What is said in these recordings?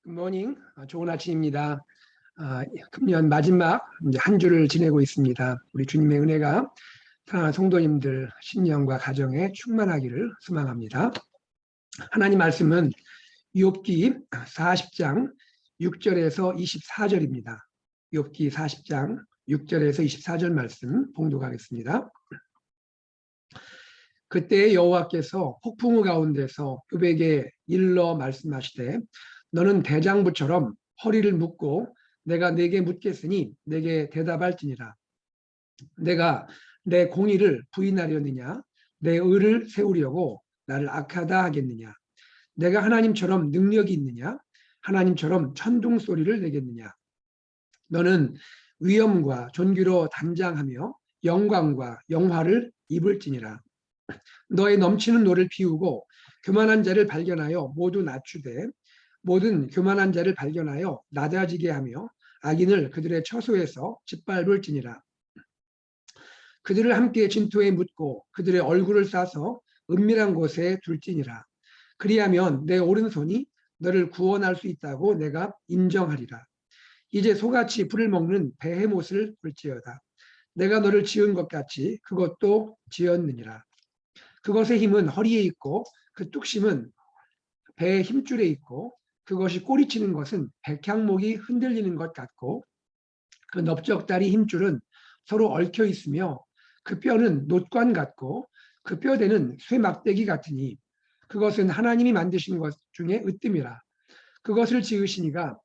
굿모닝. 좋은 아침입니다. 금년 마지막 이제 한 주를 지내고 있습니다. 우리 주님의 은혜가 사랑하는 성도님들 신령과 가정에 충만하기를 소망합니다. 하나님 말씀은 욥기 40장 6절에서 24절입니다. 욥기 40장 6절에서 24절 말씀 봉독하겠습니다. 그때 여호와께서 폭풍우 가운데서 욥에게 일러 말씀하시되 너는 대장부처럼 허리를 묶고 내가 네게 묻겠으니 네게 대답할지니라. 내가 내 공의를 부인하려느냐 내 의를 세우려고 나를 악하다 하겠느냐. 내가 하나님처럼 능력이 있느냐 하나님처럼 천둥 소리를 내겠느냐. 너는 위엄과 존귀로 단장하며 영광과 영화를 입을지니라. 너의 넘치는 노를 비우고 교만한 자를 발견하여 모두 낮추되 모든 교만한 자를 발견하여 낮아지게 하며 악인을 그들의 처소에서 짓밟을지니라. 그들을 함께 진토에 묻고 그들의 얼굴을 싸서 은밀한 곳에 둘지니라. 그리하면 내 오른손이 너를 구원할 수 있다고 내가 인정하리라. 이제 소같이 풀을 먹는 베헤못을 볼지어다. 내가 너를 지은 것 같이 그것도 지었느니라. 그것의 힘은 허리에 있고 그 뚝심은 배의 힘줄에 있고 그것이 꼬리치는 것은 백향목이 흔들리는 것 같고 그 넓적다리 힘줄은 서로 얽혀 있으며 그 뼈는 놋관 같고 그 뼈대는 쇠막대기 같으니 그것은 하나님이 만드신 것 중에 으뜸이라. 그것을 지으시니가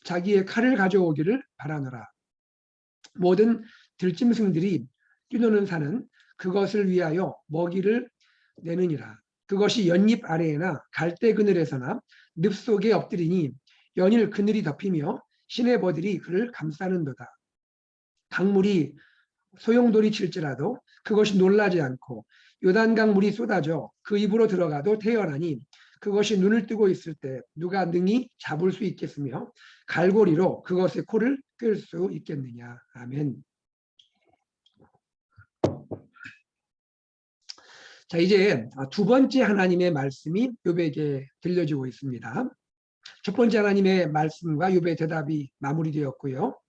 자기의 칼을 가져오기를 바라노라. 모든 들짐승들이 뛰노는 산은 그것을 위하여 먹이를 내느니라. 그것이 연잎 아래에나 갈대 그늘에서나 늪 속에 엎드리니 연일 그늘이 덮이며 시내버들이 그를 감싸는도다. 강물이 소용돌이 칠지라도 그것이 놀라지 않고 요단강 물이 쏟아져 그 입으로 들어가도 태어나니 그것이 눈을 뜨고 있을 때 누가 능히 잡을 수 있겠으며 갈고리로 그것의 코를 끌 수 있겠느냐. 아멘. 자, 이제 두 번째 하나님의 말씀이 욥에게 들려지고 있습니다. 첫 번째 하나님의 말씀과 욥의 대답이 마무리되었고요.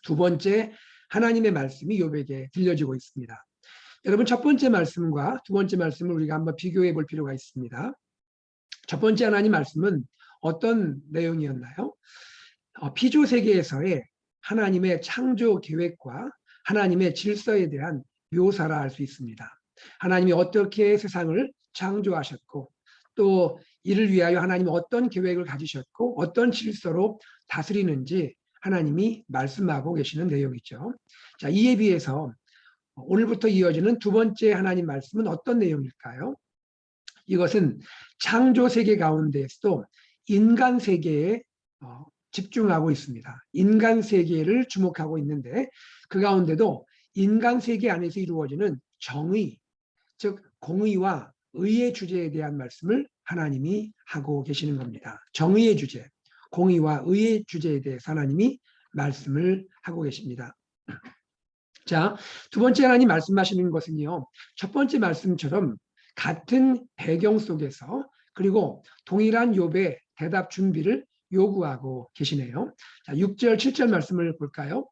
두 번째 하나님의 말씀이 욥에게 들려지고 있습니다. 여러분, 첫 번째 말씀과 두 번째 말씀을 우리가 한번 비교해 볼 필요가 있습니다. 첫 번째 하나님 말씀은 어떤 내용이었나요? 피조 세계에서의 하나님의 창조 계획과 하나님의 질서에 대한 묘사라 할 수 있습니다. 하나님이 어떻게 세상을 창조하셨고 또 이를 위하여 하나님이 어떤 계획을 가지셨고 어떤 질서로 다스리는지 하나님이 말씀하고 계시는 내용이죠. 자, 이에 비해서 오늘부터 이어지는 두 번째 하나님 말씀은 어떤 내용일까요? 이것은 창조 세계 가운데에서도 인간 세계에 집중하고 있습니다. 인간 세계를 주목하고 있는데 그 가운데도 인간 세계 안에서 이루어지는 정의, 즉 공의와 의의 주제에 대한 말씀을 하나님이 하고 계시는 겁니다. 정의의 주제, 공의와 의의 주제에 대해서 하나님이 말씀을 하고 계십니다. 자, 두 번째 하나님 말씀하시는 것은요, 첫 번째 말씀처럼 같은 배경 속에서 그리고 동일한 욥의 대답 준비를 요구하고 계시네요. 자, 6절, 7절 말씀을 볼까요?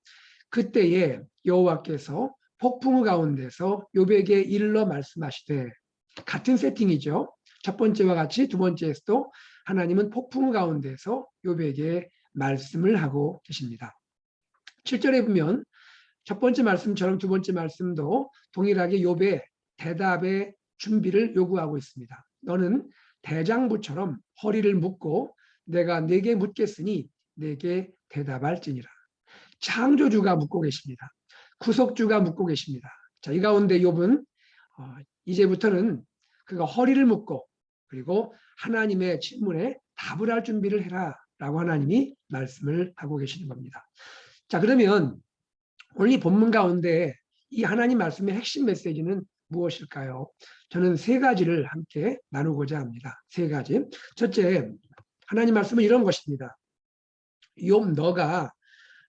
그때에 여호와께서 폭풍우 가운데서 욥에게 일러 말씀하시되, 같은 세팅이죠. 첫 번째와 같이 두 번째에서도 하나님은 폭풍우 가운데서 욥에게 말씀을 하고 계십니다. 7절에 보면 첫 번째 말씀처럼 두 번째 말씀도 동일하게 욥의 대답의 준비를 요구하고 있습니다. 너는 대장부처럼 허리를 묶고 내가 네게 묻겠으니 네게 대답할지니라. 창조주가 묻고 계십니다. 구속주가 묻고 계십니다. 자, 이 가운데 욥은 이제부터는 그가 허리를 묶고 그리고 하나님의 질문에 답을 할 준비를 해라 라고 하나님이 말씀을 하고 계시는 겁니다. 자, 그러면 오늘 이 본문 가운데 이 하나님 말씀의 핵심 메시지는 무엇일까요? 저는 세 가지를 함께 나누고자 합니다. 세 가지. 첫째, 하나님 말씀은 이런 것입니다. 욥, 너가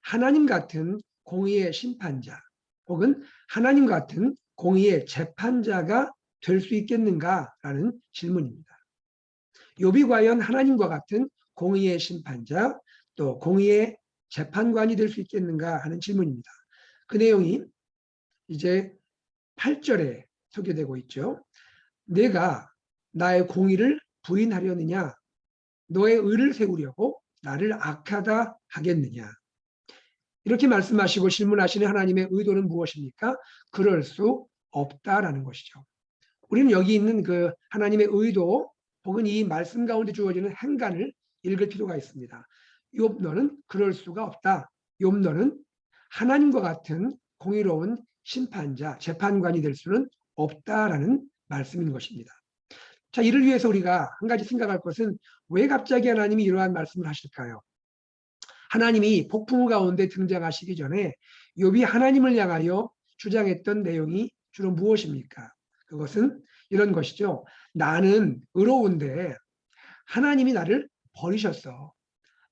하나님 같은 공의의 심판자 혹은 하나님 같은 공의의 재판자가 될 수 있겠는가라는 질문입니다. 욥이 과연 하나님과 같은 공의의 심판자, 또 공의의 재판관이 될 수 있겠는가 하는 질문입니다. 그 내용이 이제 8절에 소개되고 있죠. 내가 나의 공의를 부인하려느냐, 너의 의를 세우려고 나를 악하다 하겠느냐. 이렇게 말씀하시고 질문하시는 하나님의 의도는 무엇입니까? 그럴 수 없다라는 것이죠. 우리는 여기 있는 그 하나님의 의도 혹은 이 말씀 가운데 주어지는 행간을 읽을 필요가 있습니다. 욥 너는 그럴 수가 없다. 욥 너는 하나님과 같은 공의로운 심판자, 재판관이 될 수는 없다라는 말씀인 것입니다. 자, 이를 위해서 우리가 한 가지 생각할 것은 왜 갑자기 하나님이 이러한 말씀을 하실까요? 하나님이 폭풍우 가운데 등장하시기 전에 욥이 하나님을 향하여 주장했던 내용이 주로 무엇입니까? 그것은 이런 것이죠. 나는 의로운데 하나님이 나를 버리셨어.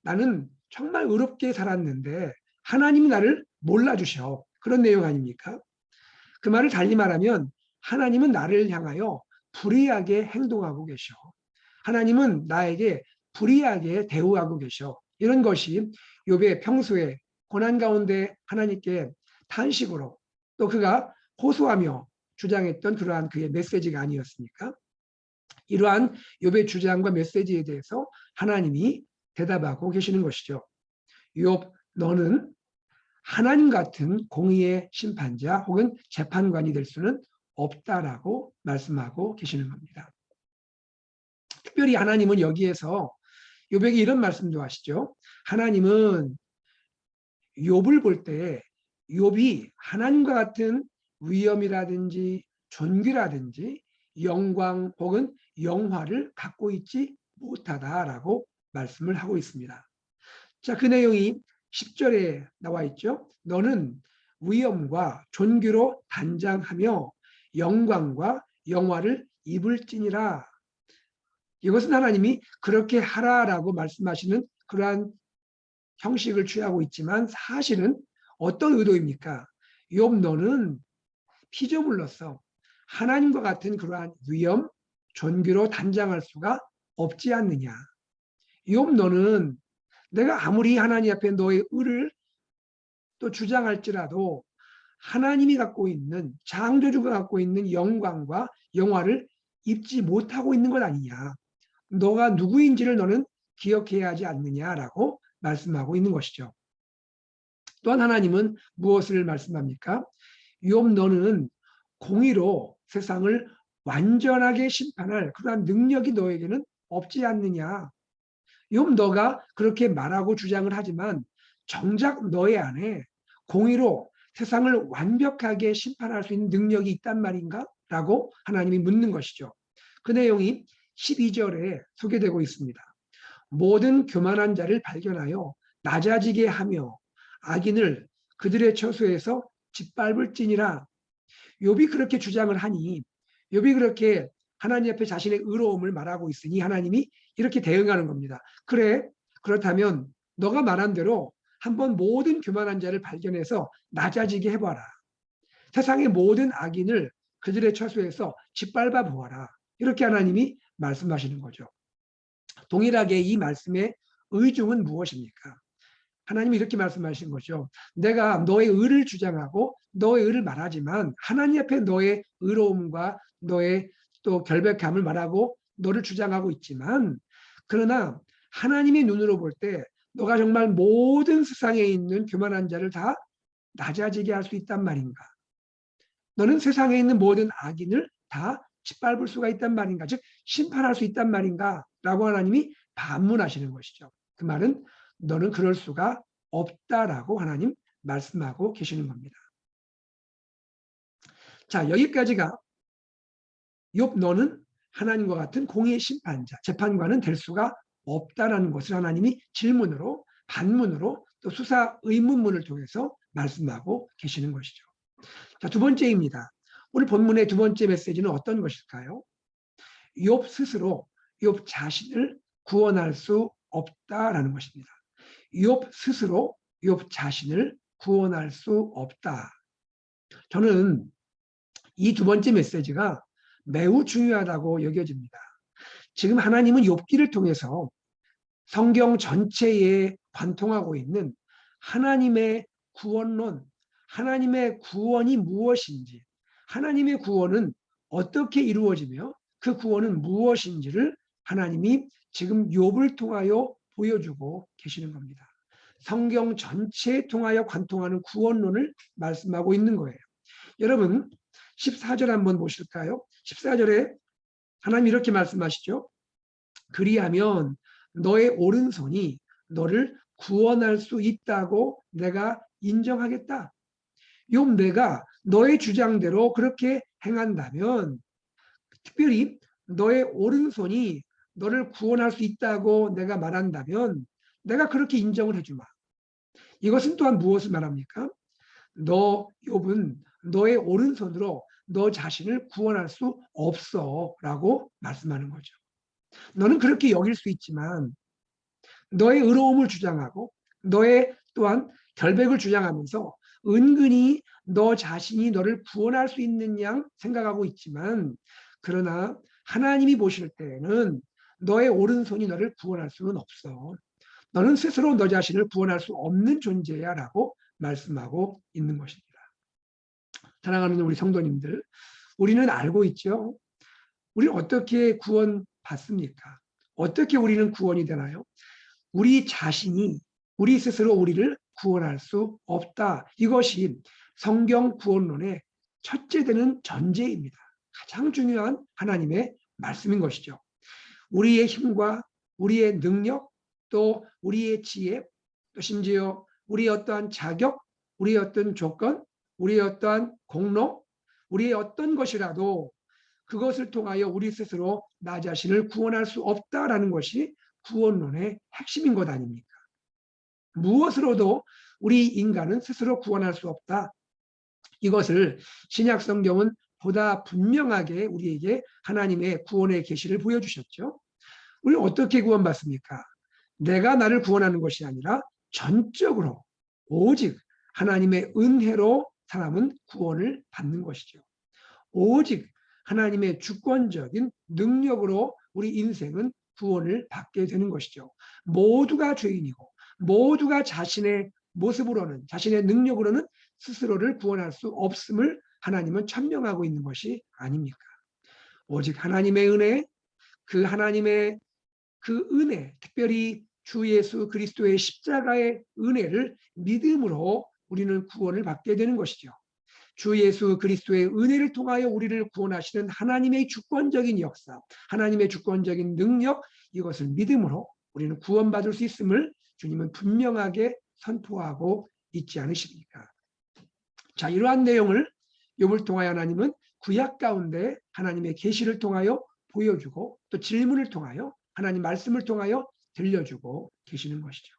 나는 정말 의롭게 살았는데 하나님이 나를 몰라주셔. 그런 내용 아닙니까? 그 말을 달리 말하면 하나님은 나를 향하여 불의하게 행동하고 계셔. 하나님은 나에게 불의하게 대우하고 계셔. 이런 것이 욥의 평소에 고난 가운데 하나님께 탄식으로 또 그가 호소하며 주장했던 그러한 그의 메시지가 아니었습니까? 이러한 욥의 주장과 메시지에 대해서 하나님이 대답하고 계시는 것이죠. 욥 너는 하나님 같은 공의의 심판자 혹은 재판관이 될 수는 없다라고 말씀하고 계시는 겁니다. 특별히 하나님은 여기에서 욥에게 이런 말씀도 하시죠. 하나님은 욥을 볼 때 욥이 하나님과 같은 위엄이라든지 존귀라든지 영광 혹은 영화를 갖고 있지 못하다라고 말씀을 하고 있습니다. 자, 그 내용이 10절에 나와 있죠. 너는 위엄과 존귀로 단장하며 영광과 영화를 입을지니라. 이것은 하나님이 그렇게 하라라고 말씀하시는 그러한 형식을 취하고 있지만 사실은 어떤 의도입니까? 욥 너는 피조물로서 하나님과 같은 그러한 위엄, 존귀로 단장할 수가 없지 않느냐. 욥 너는 내가 아무리 하나님 앞에 너의 의를 또 주장할지라도 하나님이 갖고 있는 창조주가 갖고 있는 영광과 영화를 입지 못하고 있는 것 아니냐. 너가 누구인지를 너는 기억해야 하지 않느냐라고 말씀하고 있는 것이죠. 또한 하나님은 무엇을 말씀합니까? 욥 너는 공의로 세상을 완전하게 심판할 그러한 능력이 너에게는 없지 않느냐. 욥 너가 그렇게 말하고 주장을 하지만 정작 너의 안에 공의로 세상을 완벽하게 심판할 수 있는 능력이 있단 말인가? 라고 하나님이 묻는 것이죠. 그 내용이 12절에 소개되고 있습니다. 모든 교만한 자를 발견하여 낮아지게 하며 악인을 그들의 처소에서 짓밟을지니라. 욥이 그렇게 주장을 하니 욥이 그렇게 하나님 앞에 자신의 의로움을 말하고 있으니 하나님이 이렇게 대응하는 겁니다. 그래, 그렇다면 너가 말한 대로 한번 모든 교만한 자를 발견해서 낮아지게 해봐라. 세상의 모든 악인을 그들의 처소에서 짓밟아 보아라. 이렇게 하나님이 말씀하시는 거죠. 동일하게 이 말씀의 의중은 무엇입니까? 하나님이 이렇게 말씀하신 거죠. 내가 너의 의를 주장하고 너의 의를 말하지만 하나님 앞에 너의 의로움과 너의 또 결백함을 말하고 너를 주장하고 있지만 그러나 하나님의 눈으로 볼 때 너가 정말 모든 세상에 있는 교만한 자를 다 낮아지게 할 수 있단 말인가? 너는 세상에 있는 모든 악인을 다 짓밟을 수가 있단 말인가? 즉 심판할 수 있단 말인가? 라고 하나님이 반문하시는 것이죠. 그 말은 너는 그럴 수가 없다라고 하나님 말씀하고 계시는 겁니다. 자, 여기까지가 욥 너는 하나님과 같은 공의의 심판자, 재판관은 될 수가 없다라는 것을 하나님이 질문으로, 반문으로 또 수사 의문문을 통해서 말씀하고 계시는 것이죠. 자, 두 번째입니다. 오늘 본문의 두 번째 메시지는 어떤 것일까요? 욥 스스로, 욥 자신을 구원할 수 없다라는 것입니다. 욥 스스로, 욥 자신을 구원할 수 없다. 저는 이 두 번째 메시지가 매우 중요하다고 여겨집니다. 지금 하나님은 욥기를 통해서 성경 전체에 관통하고 있는 하나님의 구원론, 하나님의 구원이 무엇인지, 하나님의 구원은 어떻게 이루어지며 그 구원은 무엇인지를 하나님이 지금 욥을 통하여 보여주고 계시는 겁니다. 성경 전체에 통하여 관통하는 구원론을 말씀하고 있는 거예요. 여러분 14절 한번 보실까요? 14절에 하나님 이렇게 말씀하시죠. 그리하면 너의 오른손이 너를 구원할 수 있다고 내가 인정하겠다. 욥 내가 너의 주장대로 그렇게 행한다면, 특별히 너의 오른손이 너를 구원할 수 있다고 내가 말한다면 내가 그렇게 인정을 해주마. 이것은 또한 무엇을 말합니까? 너 욥은 너의 오른손으로 너 자신을 구원할 수 없어 라고 말씀하는 거죠. 너는 그렇게 여길 수 있지만 너의 의로움을 주장하고 너의 또한 결백을 주장하면서 은근히 너 자신이 너를 구원할 수 있는 양 생각하고 있지만, 그러나 하나님이 보실 때에는 너의 오른손이 너를 구원할 수는 없어. 너는 스스로 너 자신을 구원할 수 없는 존재야 라고 말씀하고 있는 것입니다. 사랑하는 우리 성도님들, 우리는 알고 있죠. 우리는 어떻게 구원받습니까? 어떻게 우리는 구원이 되나요? 우리 자신이 우리 스스로 우리를 구원할 수 없다. 이것이 성경 구원론의 첫째 되는 전제입니다. 가장 중요한 하나님의 말씀인 것이죠. 우리의 힘과 우리의 능력, 또 우리의 지혜, 또 심지어 우리의 어떠한 자격, 우리의 어떤 조건, 우리의 어떠한 공로, 우리의 어떤 것이라도 그것을 통하여 우리 스스로 나 자신을 구원할 수 없다라는 것이 구원론의 핵심인 것 아닙니까? 무엇으로도 우리 인간은 스스로 구원할 수 없다. 이것을 신약 성경은 보다 분명하게 우리에게 하나님의 구원의 계시를 보여주셨죠. 우리는 어떻게 구원받습니까? 내가 나를 구원하는 것이 아니라 전적으로 오직 하나님의 은혜로 사람은 구원을 받는 것이죠. 오직 하나님의 주권적인 능력으로 우리 인생은 구원을 받게 되는 것이죠. 모두가 죄인이고 모두가 자신의 모습으로는, 자신의 능력으로는 스스로를 구원할 수 없음을 하나님은 천명하고 있는 것이 아닙니까? 오직 하나님의 은혜, 그 하나님의 그 은혜, 특별히 주 예수 그리스도의 십자가의 은혜를 믿음으로 우리는 구원을 받게 되는 것이죠. 주 예수 그리스도의 은혜를 통하여 우리를 구원하시는 하나님의 주권적인 역사, 하나님의 주권적인 능력, 이것을 믿음으로 우리는 구원받을 수 있음을 주님은 분명하게 선포하고 있지 않으십니까? 자, 이러한 내용을 욥을 통하여 하나님은 구약 가운데 하나님의 계시를 통하여 보여주고 또 질문을 통하여 하나님 말씀을 통하여 들려주고 계시는 것이죠.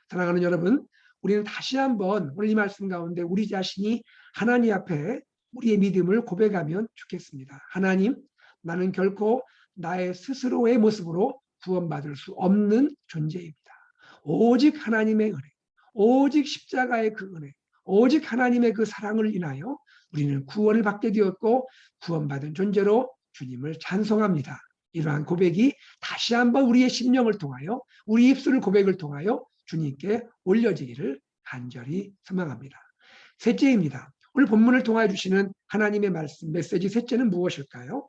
사랑하는 여러분, 우리는 다시 한번 오늘 이 말씀 가운데 우리 자신이 하나님 앞에 우리의 믿음을 고백하면 좋겠습니다. 하나님, 나는 결코 나의 스스로의 모습으로 구원받을 수 없는 존재입니다. 오직 하나님의 은혜, 오직 십자가의 그 은혜, 오직 하나님의 그 사랑을 인하여 우리는 구원을 받게 되었고 구원받은 존재로 주님을 찬송합니다. 이러한 고백이 다시 한번 우리의 심령을 통하여, 우리 입술을 고백을 통하여 주님께 올려지기를 간절히 소망합니다. 셋째입니다. 오늘 본문을 통하여 주시는 하나님의 말씀, 메시지 셋째는 무엇일까요?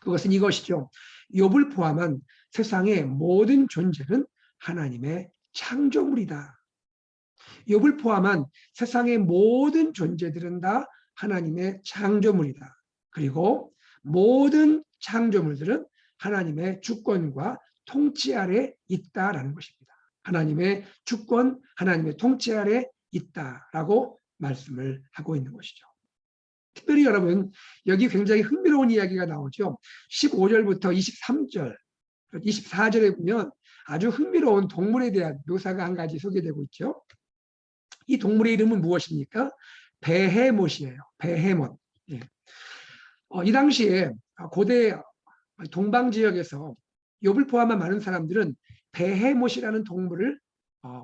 그것은 이것이죠. 욥을 포함한 세상의 모든 존재는 하나님의 창조물이다. 욥을 포함한 세상의 모든 존재들은 다 하나님의 창조물이다. 그리고 모든 창조물들은 하나님의 주권과 통치 아래 있다라는 것입니다. 하나님의 주권, 하나님의 통치 아래 있다라고 말씀을 하고 있는 것이죠. 특별히 여러분, 여기 굉장히 흥미로운 이야기가 나오죠. 15절부터 23절, 24절에 보면 아주 흥미로운 동물에 대한 묘사가 한 가지 소개되고 있죠. 이 동물의 이름은 무엇입니까? 베헤못이에요. 베헤못. 예. 이 당시에 고대 동방 지역에서 욥을 포함한 많은 사람들은 베헤못이라는 동물을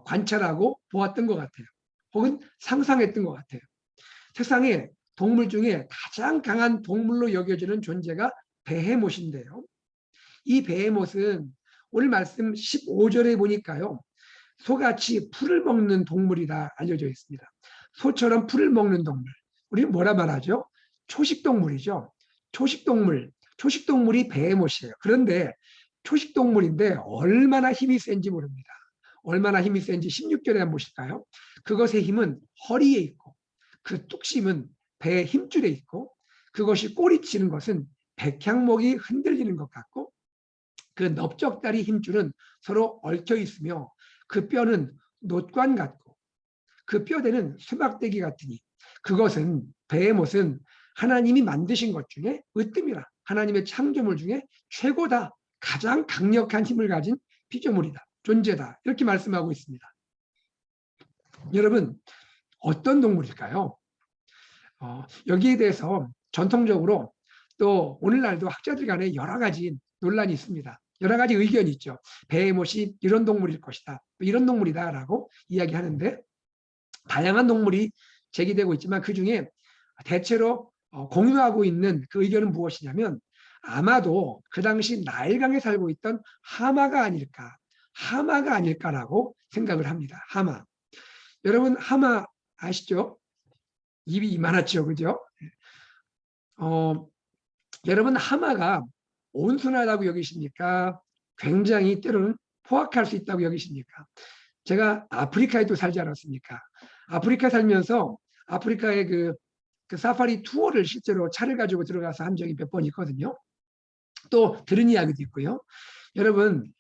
관찰하고 보았던 것 같아요. 혹은 상상했던 것 같아요. 세상에 동물 중에 가장 강한 동물로 여겨지는 존재가 베헤못인데요. 이 베헤못은 오늘 말씀 15절에 보니까요. 소같이 풀을 먹는 동물이다 알려져 있습니다. 소처럼 풀을 먹는 동물. 우리는 뭐라 말하죠? 초식동물이죠. 초식동물이 베헤못이에요. 그런데 초식동물인데 얼마나 힘이 센지 모릅니다. 얼마나 힘이 센지 16절에 한번 보실까요? 그것의 힘은 허리에 있고 그 뚝심은 배의 힘줄에 있고 그것이 꼬리치는 것은 백향목이 흔들리는 것 같고 그 넓적다리 힘줄은 서로 얽혀 있으며 그 뼈는 놋관 같고 그 뼈대는 수박대기 같으니 그것은 베헤못은 하나님이 만드신 것 중에 으뜸이라 하나님의 창조물 중에 최고다 가장 강력한 힘을 가진 피조물이다 존재다 이렇게 말씀하고 있습니다. 여러분 어떤 동물일까요? 여기에 대해서 전통적으로 또 오늘날도 학자들 간에 여러 가지 논란이 있습니다. 여러 가지 의견이 있죠. 베헤못이 이런 동물일 것이다. 이런 동물이다라고 이야기하는데 다양한 동물이 제기되고 있지만 그중에 대체로 공유하고 있는 그 의견은 무엇이냐면 아마도 그 당시 나일강에 살고 있던 하마가 아닐까라고 생각을 합니다. 하마. 여러분 하마 아시죠? 입이 이만하죠. 그죠? 여러분 하마가 온순하다고 여기십니까? 굉장히 때로는 포악할 수 있다고 여기십니까? 제가 아프리카에도 살지 않았습니까? 아프리카 살면서 아프리카의 그 사파리 투어를 실제로 차를 가지고 들어가서 한 적이 몇 번 있거든요. 또 들은 이야기도 있고요. 여러분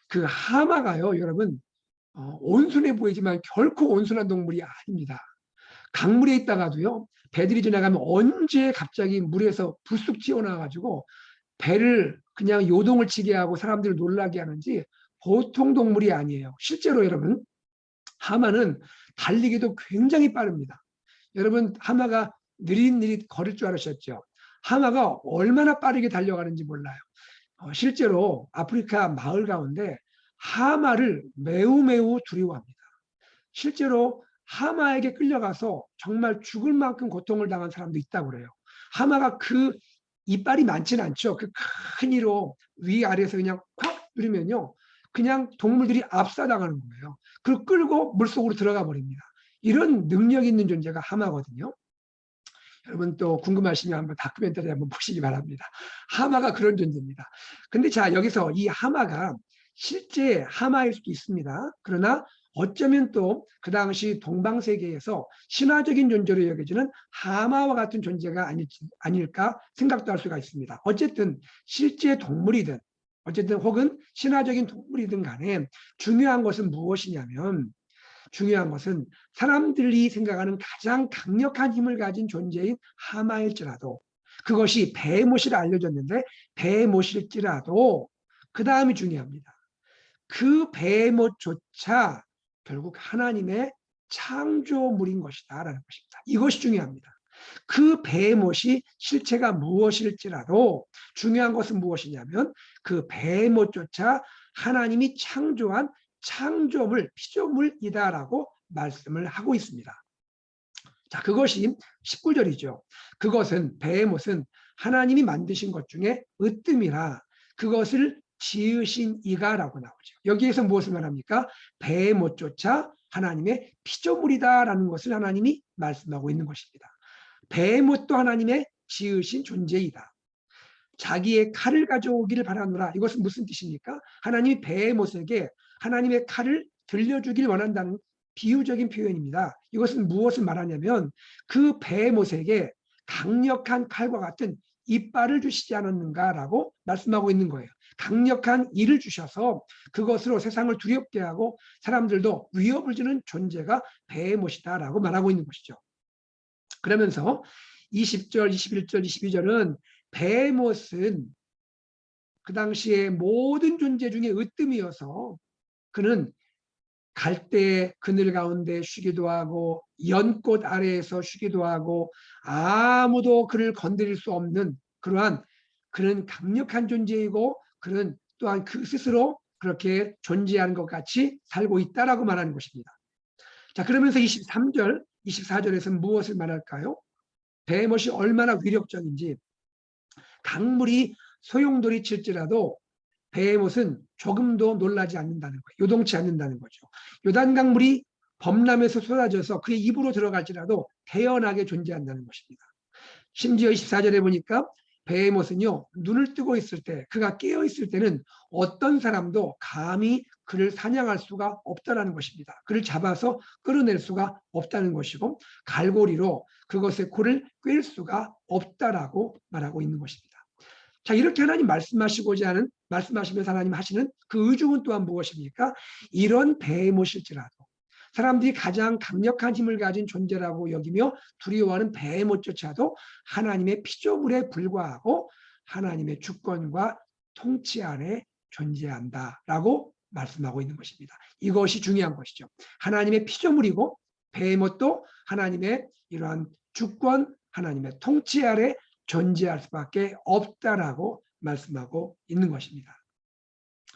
그 하마가요. 여러분 온순해 보이지만 결코 온순한 동물이 아닙니다. 강물에 있다가도요. 배들이 지나가면 언제 갑자기 물에서 불쑥 튀어나와가지고 배를 그냥 요동을 치게 하고 사람들을 놀라게 하는지 보통 동물이 아니에요. 실제로 여러분 하마는 달리기도 굉장히 빠릅니다. 여러분 하마가 느릿느릿 걸을 줄 알으셨죠? 하마가 얼마나 빠르게 달려가는지 몰라요. 실제로 아프리카 마을 가운데 하마를 매우 두려워합니다. 실제로 하마에게 끌려가서 정말 죽을 만큼 고통을 당한 사람도 있다고 그래요. 하마가 그 이빨이 많지는 않죠. 그 큰 이로 위아래에서 그냥 콱 누르면요. 그냥 동물들이 압사당하는 거예요. 그걸 끌고 물속으로 들어가 버립니다. 이런 능력 있는 존재가 하마거든요. 여러분 또 궁금하시면 한번 다큐멘터리 한번 보시기 바랍니다. 하마가 그런 존재입니다. 근데 자 여기서 이 하마가 실제 하마일 수도 있습니다. 그러나 어쩌면 또 그 당시 동방세계에서 신화적인 존재로 여겨지는 하마와 같은 존재가 아닐까 생각도 할 수가 있습니다. 어쨌든 실제 동물이든 어쨌든 혹은 신화적인 동물이든 간에 중요한 것은 무엇이냐면 중요한 것은 사람들이 생각하는 가장 강력한 힘을 가진 존재인 하마일지라도 그것이 베헤못이라 알려졌는데 베헤못일지라도 그 다음이 중요합니다. 그 베헤못조차 결국 하나님의 창조물인 것이다라는 것입니다. 이것이 중요합니다. 그 베헤못이 실체가 무엇일지라도 중요한 것은 무엇이냐면 그 베헤못조차 하나님이 창조한 창조물, 피조물이다라고 말씀을 하고 있습니다. 자, 그것이 19절이죠. 그것은 베헤못은 하나님이 만드신 것 중에 으뜸이라 그것을 지으신 이가라고 나오죠. 여기에서 무엇을 말합니까? 베헤못조차 하나님의 피조물이다라는 것을 하나님이 말씀하고 있는 것입니다. 베헤못도 하나님의 지으신 존재이다. 자기의 칼을 가져오기를 바라노라. 이것은 무슨 뜻입니까? 하나님이 베헤못에게 하나님의 칼을 들려주길 원한다는 비유적인 표현입니다. 이것은 무엇을 말하냐면 그 베헤못에게 강력한 칼과 같은 이빨을 주시지 않았는가라고 말씀하고 있는 거예요. 강력한 이를 주셔서 그것으로 세상을 두렵게 하고 사람들도 위협을 주는 존재가 베헤못이다라고 말하고 있는 것이죠. 그러면서 20절, 21절, 22절은 베헤못은 그 당시에 모든 존재 중에 으뜸이어서 그는 갈대 그늘 가운데 쉬기도 하고 연꽃 아래에서 쉬기도 하고 아무도 그를 건드릴 수 없는 그러한 그는 강력한 존재이고 그는 또한 그 스스로 그렇게 존재하는 것 같이 살고 있다라고 말하는 것입니다. 자, 그러면서 23절, 24절에서는 무엇을 말할까요? 베헤못이 얼마나 위력적인지 강물이 소용돌이 칠지라도 베헤못은 조금도 놀라지 않는다는 거예요. 요동치 않는다는 거죠. 요단강물이 범람에서 쏟아져서 그의 입으로 들어갈지라도 태연하게 존재한다는 것입니다. 심지어 24절에 보니까 베헤못은요, 눈을 뜨고 있을 때, 그가 깨어 있을 때는 어떤 사람도 감히 그를 사냥할 수가 없다는 것입니다. 그를 잡아서 끌어낼 수가 없다는 것이고, 갈고리로 그것의 코를 꿰일 수가 없다라고 말하고 있는 것입니다. 자, 이렇게 하나님 말씀하시면서 하나님 하시는 그 의중은 또한 무엇입니까? 이런 베헤못일지라도 사람들이 가장 강력한 힘을 가진 존재라고 여기며 두려워하는 베헤못조차도 하나님의 피조물에 불과하고 하나님의 주권과 통치 아래 존재한다라고 말씀하고 있는 것입니다. 이것이 중요한 것이죠. 하나님의 피조물이고 베헤못도 하나님의 이러한 주권, 하나님의 통치 아래 존재할 수밖에 없다라고 말씀하고 있는 것입니다.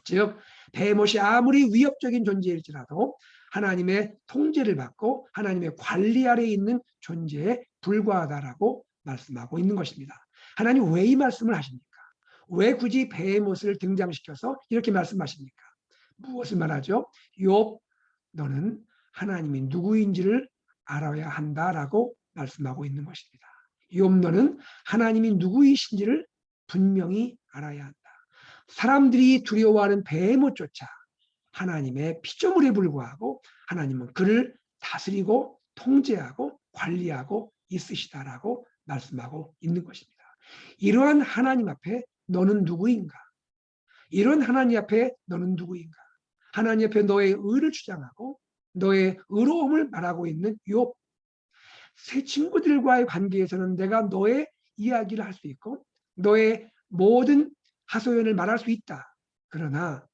즉 베헤못이 아무리 위협적인 존재일지라도 하나님의 통제를 받고 하나님의 관리 아래에 있는 존재에 불과하다라고 말씀하고 있는 것입니다. 하나님 왜 이 말씀을 하십니까? 왜 굳이 베헤못을 등장시켜서 이렇게 말씀하십니까? 무엇을 말하죠? 욥, 너는 하나님이 누구인지를 알아야 한다라고 말씀하고 있는 것입니다. 욥, 너는 하나님이 누구이신지를 분명히 알아야 한다. 사람들이 두려워하는 베헤못조차 하나님의 피조물에 불과하고 하나님은 그를 다스리고 통제하고 관리하고 있으시다라고 말씀하고 있는 것입니다. 이러한 하나님 앞에 너는 누구인가? 이런 하나님 앞에 너는 누구인가? 하나님 앞에 너의 의를 주장하고 너의 의로움을 말하고 있는 욥. 새 친구들과의 관계에서는 내가 너의 이야기를 할 수 있고 너의 모든 하소연을 말할 수 있다. 그러나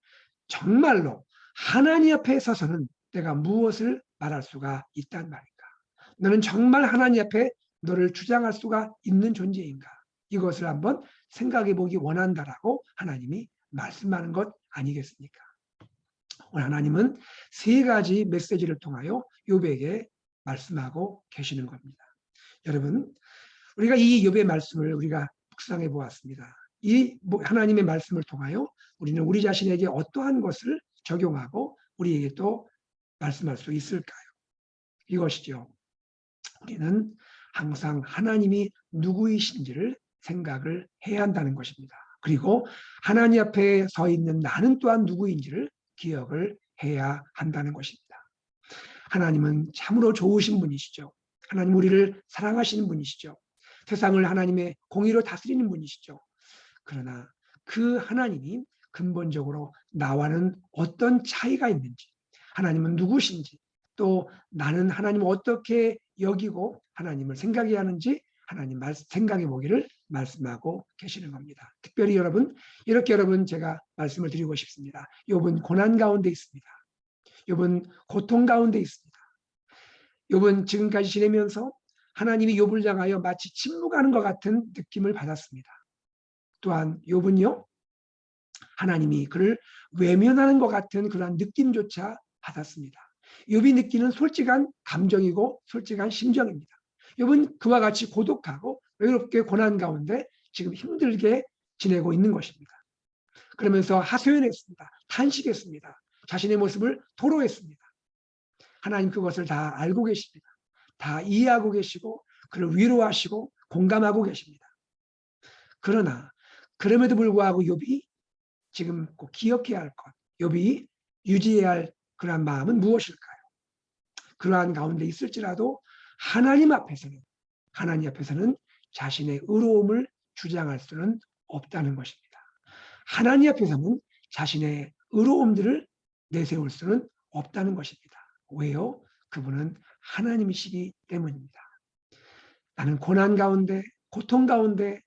정말로 하나님 앞에 서서는 내가 무엇을 말할 수가 있단 말인가? 너는 정말 하나님 앞에 너를 주장할 수가 있는 존재인가? 이것을 한번 생각해 보기 원한다라고 하나님이 말씀하는 것 아니겠습니까? 오늘 하나님은 세 가지 메시지를 통하여 욥에게 말씀하고 계시는 겁니다. 여러분, 우리가 이 욥의 말씀을 우리가 묵상해 보았습니다. 이 하나님의 말씀을 통하여 우리는 우리 자신에게 어떠한 것을 적용하고 우리에게 또 말씀할 수 있을까요? 이것이죠. 우리는 항상 하나님이 누구이신지를 생각을 해야 한다는 것입니다. 그리고 하나님 앞에 서 있는 나는 또한 누구인지를 기억을 해야 한다는 것입니다. 하나님은 참으로 좋으신 분이시죠. 하나님 우리를 사랑하시는 분이시죠. 세상을 하나님의 공의로 다스리는 분이시죠. 그러나 그 하나님이 근본적으로 나와는 어떤 차이가 있는지, 하나님은 누구신지, 또 나는 하나님을 어떻게 여기고 하나님을 생각해야 하는지 하나님 생각해 보기를 말씀하고 계시는 겁니다. 특별히 여러분, 이렇게 여러분 제가 말씀을 드리고 싶습니다. 욥은 고난 가운데 있습니다. 욥은 고통 가운데 있습니다. 욥은 지금까지 지내면서 하나님이 욥을 향하여 마치 침묵하는 것 같은 느낌을 받았습니다. 또한 욥은요, 하나님이 그를 외면하는 것 같은 그러한 느낌조차 받았습니다. 욥이 느끼는 솔직한 감정이고 솔직한 심정입니다. 욥은 그와 같이 고독하고 외롭게 고난 가운데 지금 힘들게 지내고 있는 것입니다. 그러면서 하소연했습니다. 탄식했습니다. 자신의 모습을 토로했습니다. 하나님 그것을 다 알고 계십니다. 다 이해하고 계시고 그를 위로하시고 공감하고 계십니다. 그러나 그럼에도 불구하고 욥이 지금 꼭 기억해야 할 것, 욥이 유지해야 할 그러한 마음은 무엇일까요? 그러한 가운데 있을지라도 하나님 앞에서는 자신의 의로움을 주장할 수는 없다는 것입니다. 하나님 앞에서는 자신의 의로움들을 내세울 수는 없다는 것입니다. 왜요? 그분은 하나님이시기 때문입니다. 나는 고난 가운데, 고통 가운데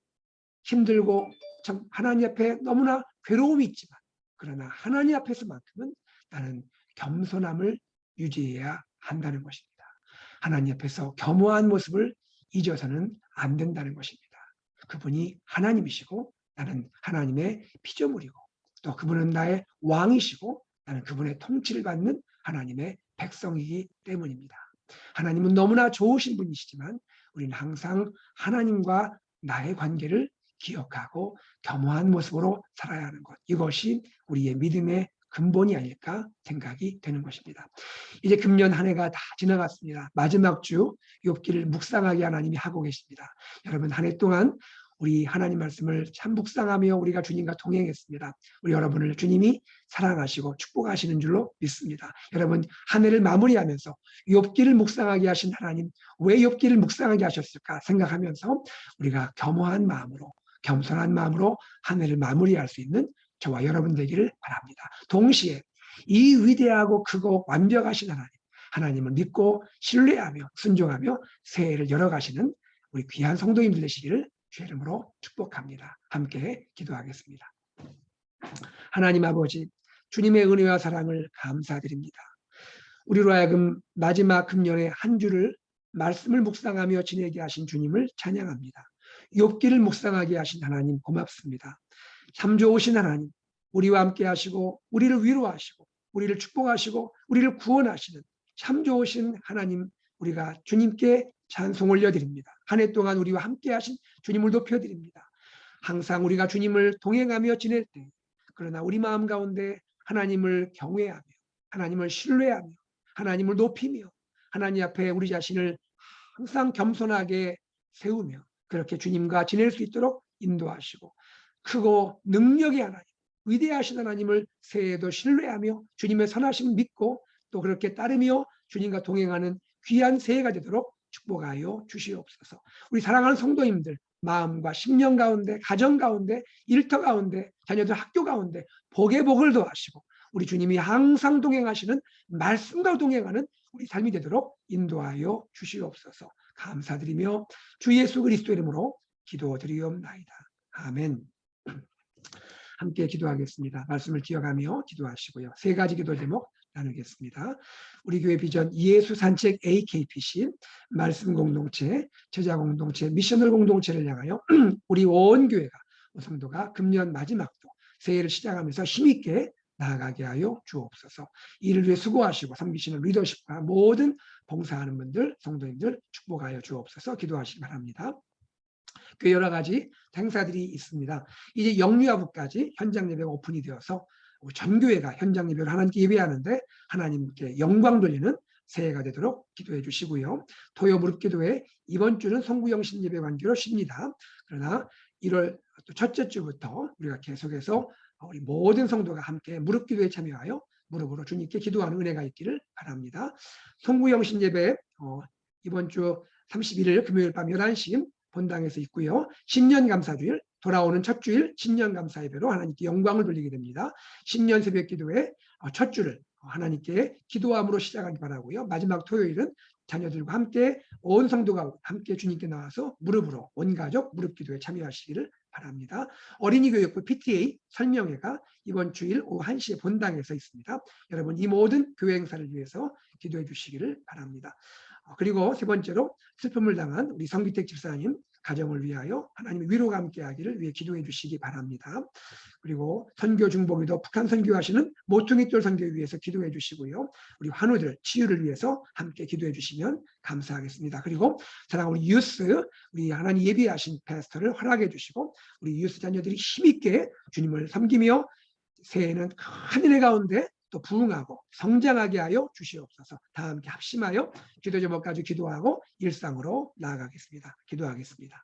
힘들고 참 하나님 앞에 너무나 괴로움이 있지만 그러나 하나님 앞에서만큼은 나는 겸손함을 유지해야 한다는 것입니다. 하나님 앞에서 겸허한 모습을 잊어서는 안 된다는 것입니다. 그분이 하나님이시고 나는 하나님의 피조물이고 또 그분은 나의 왕이시고 나는 그분의 통치를 받는 하나님의 백성이기 때문입니다. 하나님은 너무나 좋으신 분이시지만 우리는 항상 하나님과 나의 관계를 기억하고 겸허한 모습으로 살아야 하는 것. 이것이 우리의 믿음의 근본이 아닐까 생각이 되는 것입니다. 이제 금년 한 해가 다 지나갔습니다. 마지막 주 욥기를 묵상하게 하나님이 하고 계십니다. 여러분 한 해 동안 우리 하나님 말씀을 참 묵상하며 우리가 주님과 동행했습니다. 우리 여러분을 주님이 사랑하시고 축복하시는 줄로 믿습니다. 여러분 한 해를 마무리하면서 욥기를 묵상하게 하신 하나님, 왜 욥기를 묵상하게 하셨을까 생각하면서 우리가 겸허한 마음으로, 겸손한 마음으로 한 해를 마무리할 수 있는 저와 여러분 되기를 바랍니다. 동시에 이 위대하고 크고 완벽하신 하나님, 하나님을 믿고 신뢰하며 순종하며 새해를 열어가시는 우리 귀한 성도님들 되시기를 주의 이름으로 축복합니다. 함께 기도하겠습니다. 하나님 아버지, 주님의 은혜와 사랑을 감사드립니다. 우리로 하여금 마지막 금년의 한 주를 말씀을 묵상하며 지내게 하신 주님을 찬양합니다. 욥기를 묵상하게 하신 하나님 고맙습니다. 참 좋으신 하나님, 우리와 함께 하시고 우리를 위로하시고 우리를 축복하시고 우리를 구원하시는 참 좋으신 하나님, 우리가 주님께 찬송 올려드립니다. 한 해 동안 우리와 함께 하신 주님을 높여드립니다. 항상 우리가 주님을 동행하며 지낼 때, 그러나 우리 마음 가운데 하나님을 경외하며 하나님을 신뢰하며 하나님을 높이며 하나님 앞에 우리 자신을 항상 겸손하게 세우며 그렇게 주님과 지낼 수 있도록 인도하시고, 크고 능력의 하나님, 위대하신 하나님을 새해에도 신뢰하며 주님의 선하심을 믿고 또 그렇게 따르며 주님과 동행하는 귀한 새해가 되도록 축복하여 주시옵소서. 우리 사랑하는 성도님들 마음과 심령 가운데, 가정 가운데, 일터 가운데, 자녀들 학교 가운데 복의 복을 더하시고 우리 주님이 항상 동행하시는 말씀과 동행하는 우리 삶이 되도록 인도하여 주시옵소서. 감사드리며 주 예수 그리스도 이름으로 기도드리옵나이다. 아멘. 함께 기도하겠습니다. 말씀을 기억하며 기도하시고요. 세 가지 기도 제목 나누겠습니다. 우리 교회 비전 예수 산책 AKPC 말씀 공동체, 제자 공동체, 미셔널 공동체를 향하여 우리 온 교회가, 성도가 금년 마지막도 새해를 시작하면서 힘있게 나아가게 하여 주옵소서. 이를 위해 수고하시고 섬기시는 리더십과 모든 봉사하는 분들, 성도님들 축복하여 주옵소서. 기도하시기 바랍니다. 교회 여러 가지 행사들이 있습니다. 이제 영유아부까지 현장 예배가 오픈이 되어서 전 교회가 현장 예배를 하나님께 예배하는데 하나님께 영광 돌리는 새해가 되도록 기도해 주시고요. 토요 무릎기도회 이번 주는 성구영신 예배 관계로 쉽니다. 그러나 1월 또 첫째 주부터 우리가 계속해서 우리 모든 성도가 함께 무릎기도에 참여하여 무릎으로 주님께 기도하는 은혜가 있기를 바랍니다. 성구영신 예배 이번 주 31일 금요일 밤 11시 본당에서 있고요. 신년감사주일, 돌아오는 첫 주일 신년감사 예배로 하나님께 영광을 돌리게 됩니다. 신년 새벽 기도회 첫 주를 하나님께 기도함으로 시작하기 바라고요. 마지막 토요일은 자녀들과 함께 온 성도가 함께 주님께 나와서 무릎으로 온 가족 무릎 기도에 참여하시기를 바랍니다. 어린이교육부 PTA 설명회가 이번 주일 오후 1시에 본당에서 있습니다. 여러분 이 모든 교회 행사를 위해서 기도해 주시기를 바랍니다. 그리고 세 번째로 슬픔을 당한 우리 성기택 집사님 가정을 위하여 하나님의 위로가 함께하기를 위해 기도해 주시기 바랍니다. 그리고 선교 중보기도 북한 선교하시는 모퉁이돌 선교를 위해서 기도해 주시고요. 우리 환우들 치유를 위해서 함께 기도해 주시면 감사하겠습니다. 그리고 사랑하는 우리 유스, 우리 하나님 예비하신 패스터를 허락해 주시고 우리 유스 자녀들이 힘있게 주님을 섬기며 새해에는 큰 은혜 가운데 또 부흥하고 성장하게 하여 주시옵소서. 다 함께 합심하여 기도 제목까지 기도하고 일상으로 나아가겠습니다. 기도하겠습니다.